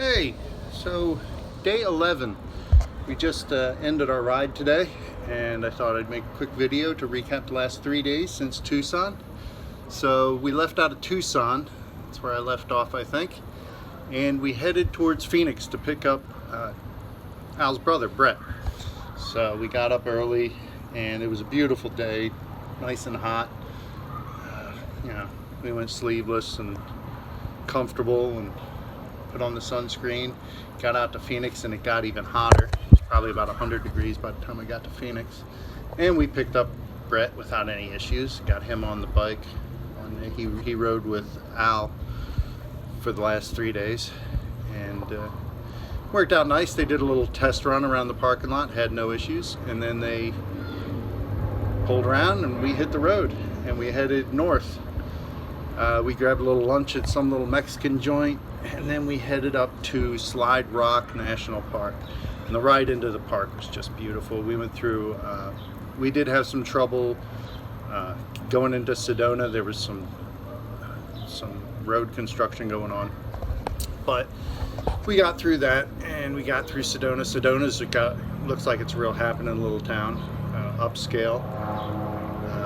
Hey, so day 11. We just ended our ride today, and I thought I'd make a quick video to recap the last 3 days since Tucson. So we left out of Tucson, that's where I left off I think, and we headed towards Phoenix to pick up Al's brother, Brett. So we got up early and it was a beautiful day, nice and hot. We went sleeveless and comfortable and put on the sunscreen, got out to Phoenix, and it got even hotter. It was probably about 100 degrees by the time we got to Phoenix. And we picked up Brett without any issues, got him on the bike. He rode with Al for the last 3 days, and worked out nice. They did a little test run around the parking lot, had no issues, and then they pulled around and we hit the road and we headed north. We grabbed a little lunch at some little Mexican joint, and then we headed up to Slide Rock National Park. And the ride into the park was just beautiful. We went through, we did have some trouble going into Sedona. There was some road construction going on, but we got through that and we got through Sedona. Looks like it's a real happening little town, upscale.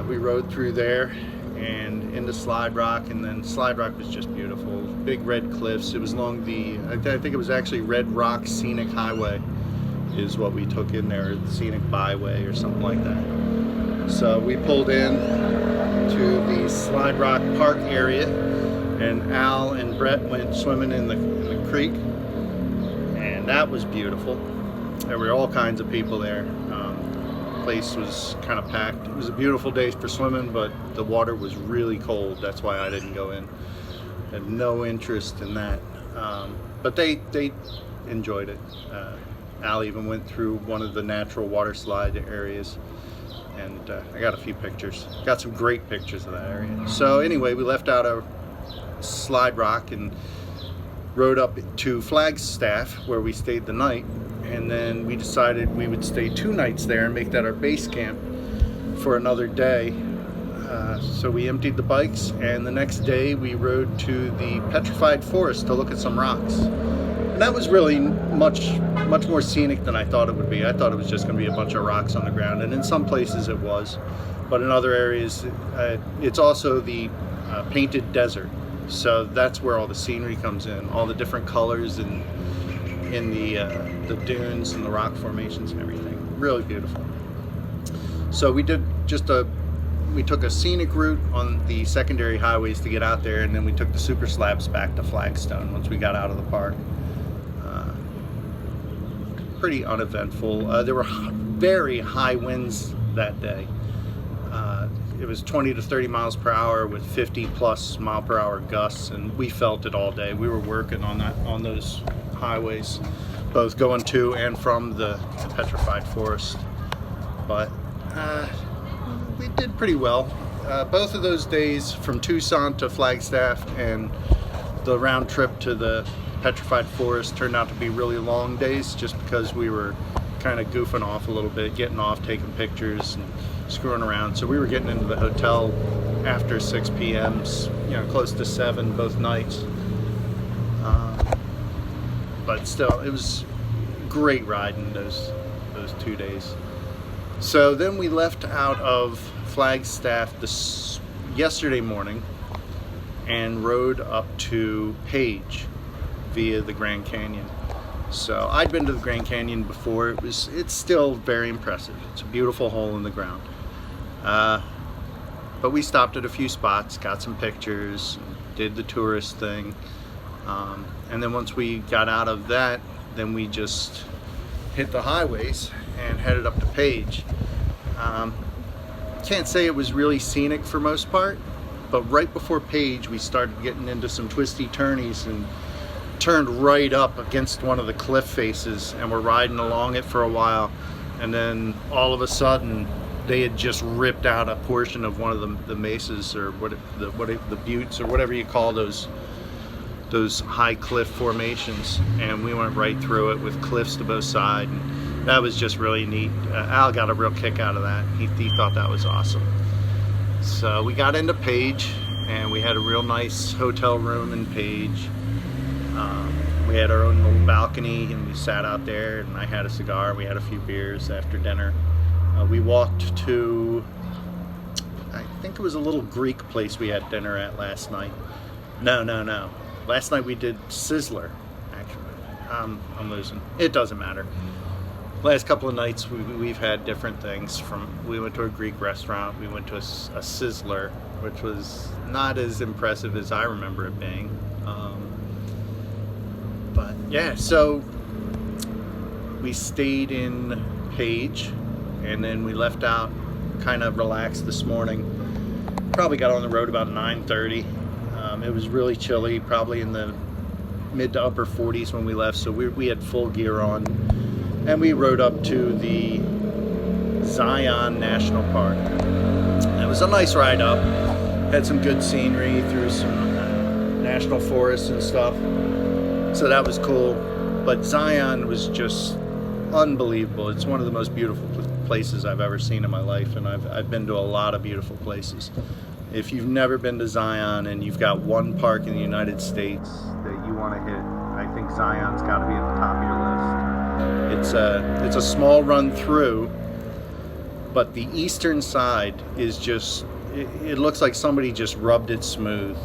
We rode through there and into Slide Rock, and then Slide Rock was just beautiful. Big red cliffs. It was along the, I think it was actually Red Rock Scenic Highway is what we took in there, the Scenic Byway or something like that. So we pulled in to the Slide Rock Park area, and Al and Brett went swimming in the creek, and that was beautiful. There were all kinds of people there. Place was kind of packed. It was a beautiful day for swimming, but the water was really cold. That's why I didn't go in. I had no interest in that. But they enjoyed it. Al even went through one of the natural water slide areas, and I got a few pictures. Got some great pictures of that area. So anyway, we left out of Slide Rock and rode up to Flagstaff, where we stayed the night. And then we decided we would stay 2 nights there and make that our base camp for another day. So we emptied the bikes, and the next day we rode to the petrified forest to look at some rocks. And that was really much more scenic than I thought it would be. I thought it was just going to be a bunch of rocks on the ground, and in some places it was, but in other areas it's also the painted desert. So that's where all the scenery comes in, all the different colors and in the dunes and the rock formations and everything. Really beautiful. So we did we took a scenic route on the secondary highways to get out there, and then we took the super slabs back to Flagstone once we got out of the park. Pretty uneventful. There were very high winds that day. It was 20 to 30 miles per hour with 50 plus mile per hour gusts, and we felt it all day. We were working on those highways, both going to and from the petrified forest. But we did pretty well. Both of those days from Tucson to Flagstaff and the round trip to the petrified forest turned out to be really long days, just because we were kind of goofing off a little bit, getting off, taking pictures and screwing around. So we were getting into the hotel after 6 p.m., close to 7 both nights. But still, it was great riding those 2 days. So then we left out of Flagstaff yesterday morning and rode up to Page via the Grand Canyon. So I'd been to the Grand Canyon before. It's still very impressive. It's a beautiful hole in the ground. But we stopped at a few spots, got some pictures, did the tourist thing. And then once we got out of that, then we just hit the highways and headed up to Page. Can't say it was really scenic for most part, but right before Page we started getting into some twisty turnies and turned right up against one of the cliff faces, and we're riding along it for a while, and then all of a sudden they had just ripped out a portion of one of the mesas, or the buttes, or whatever you call those high cliff formations, and we went right through it with cliffs to both sides. And that was just really neat. Al got a real kick out of that. He thought that was awesome. So we got into Page, and we had a real nice hotel room in Page. We had our own little balcony, and we sat out there, and I had a cigar. We had a few beers after dinner. We walked to, I think it was a little Greek place we had dinner at last night. No. Last night we did Sizzler, actually. I'm losing. It doesn't matter. Last couple of nights we've had different things. We went to a Greek restaurant. We went to a Sizzler, which was not as impressive as I remember it being. But yeah, so we stayed in Page, and then we left out kind of relaxed this morning. Probably got on the road about 9:30. It was really chilly, probably in the mid to upper 40s when we left, so we had full gear on, and we rode up to the Zion National Park. It was a nice ride up. Had some good scenery through some national forests and stuff, so that was cool. But Zion was just unbelievable. It's one of the most beautiful places I've ever seen in my life, and I've been to a lot of beautiful places. If you've never been to Zion and you've got one park in the United States that you want to hit, I think Zion's got to be at the top of your list. It's a small run through, but the eastern side is just, it looks like somebody just rubbed it smooth.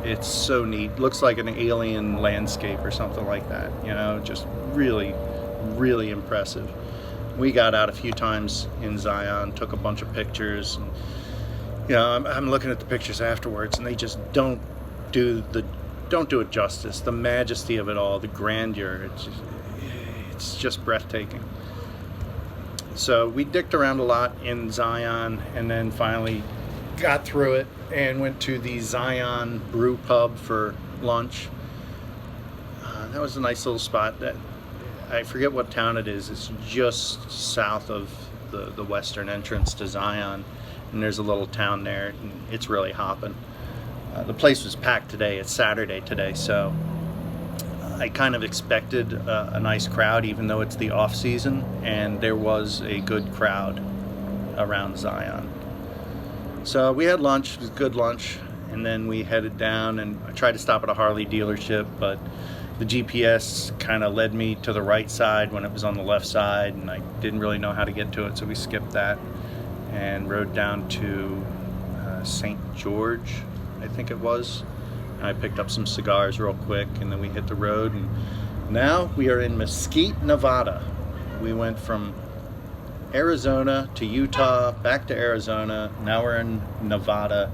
It's so neat. Looks like an alien landscape or something like that, you know, just really, really impressive. We got out a few times in Zion, took a bunch of pictures, and you know, I'm looking at the pictures afterwards, and they just don't do it justice. The majesty of it all, the grandeur, it's just breathtaking. So we dicked around a lot in Zion, and then finally got through it and went to the Zion Brew Pub for lunch. That was a nice little spot. That I forget what town it is. It's just south of the western entrance to Zion, and there's a little town there, and it's really hopping. The place was packed today. It's Saturday today, so I kind of expected a nice crowd, even though it's the off season, and there was a good crowd around Zion. So we had lunch. It was good lunch, and then we headed down, and I tried to stop at a Harley dealership, but the GPS kind of led me to the right side when it was on the left side, and I didn't really know how to get to it, so we skipped that and rode down to St. George, I think it was. And I picked up some cigars real quick, and then we hit the road, and now we are in Mesquite, Nevada. We went from Arizona to Utah, back to Arizona. Now we're in Nevada.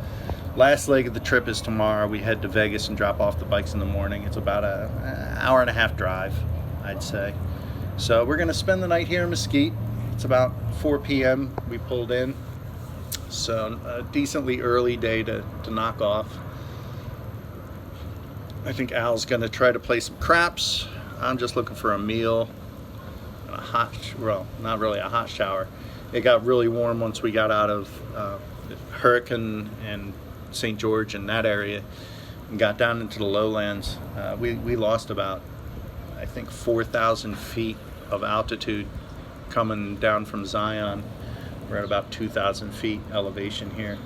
Last leg of the trip is tomorrow. We head to Vegas and drop off the bikes in the morning. It's about an hour and a half drive, I'd say. So we're going to spend the night here in Mesquite. It's about 4 p.m. we pulled in. So a decently early day to knock off. I think Al's going to try to play some craps. I'm just looking for a meal and not really a hot shower. It got really warm once we got out of Hurricane and St. George in that area and got down into the lowlands. We lost about, I think, 4,000 feet of altitude coming down from Zion. We're at about 2,000 feet elevation here.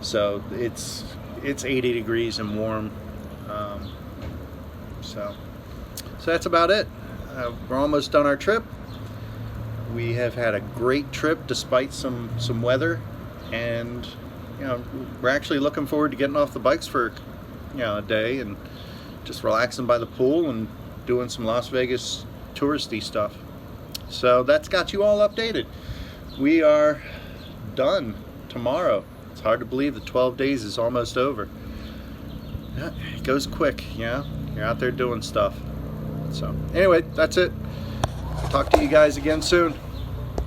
So it's 80 degrees and warm. So that's about it. We're almost done our trip. We have had a great trip despite some weather, and you know, we're actually looking forward to getting off the bikes for a day and just relaxing by the pool and doing some Las Vegas touristy stuff. So that's got you all updated. We are done tomorrow. It's hard to believe the 12 days is almost over. Yeah, it goes quick, you're out there doing stuff. So anyway, that's it. Talk to you guys again soon.